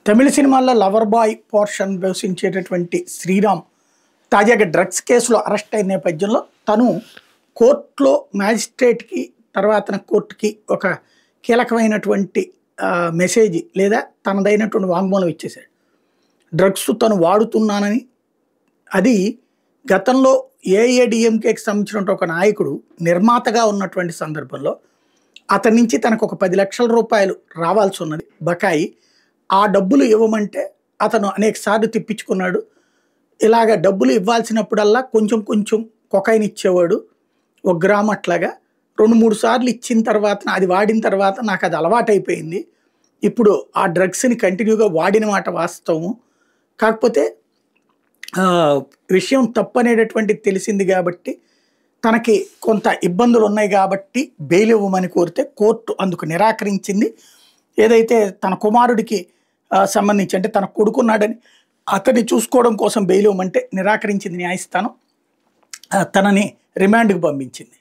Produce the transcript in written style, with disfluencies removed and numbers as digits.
తమిళ సినిమాల్లో lover boy portion పోషించేటటువంటి Sriram తాజాగా drugs కేసులో అరెస్ట్ అయిన నేపథ్యంలో తను కోర్టులో మ్యాజిస్ట్రేట్కి తర్వాత కోర్టుకి ఒక కీలకమైనటువంటి మెసేజ్ లేదా తనదైనటువంటి వాంగ్మూలం ఇచ్చేశాడు. డ్రగ్స్ తను వాడుతున్నానని, అది గతంలో ఏఐఏడిఎంకేకి సంబంధించిన ఒక నాయకుడు నిర్మాతగా ఉన్నటువంటి సందర్భంలో అతని నుంచి తనకు ఒక 10 లక్షల రూపాయలు రావాల్సి ఉన్నది బకాయి. ఆ డబ్బులు ఇవ్వమంటే అతను అనేక సార్లు తిప్పించుకున్నాడు. ఇలాగ డబ్బులు ఇవ్వాల్సినప్పుడల్లా కొంచెం కొంచెం కొకైన్ ఇచ్చేవాడు, 1 గ్రామ్ అట్లాగా 2-3 సార్లు ఇచ్చిన తర్వాత అది వాడిన తర్వాత నాకు అది అలవాటైపోయింది. ఇప్పుడు ఆ డ్రగ్స్ని కంటిన్యూగా వాడిన మాట వాస్తవం. కాకపోతే విషయం తప్పనేటటువంటిది తెలిసింది కాబట్టి తనకి కొంత ఇబ్బందులు ఉన్నాయి కాబట్టి బెయిల్ ఇవ్వమని కోరితే కోర్టు అందుకు నిరాకరించింది. ఏదైతే తన కుమారుడికి సంబంధించి అంటే తన కొడుకున్నాడని అతన్ని చూసుకోవడం కోసం బెయిల్ ఇవ్వమంటే నిరాకరించింది న్యాయస్థానం. తనని రిమాండ్కి పంపించింది.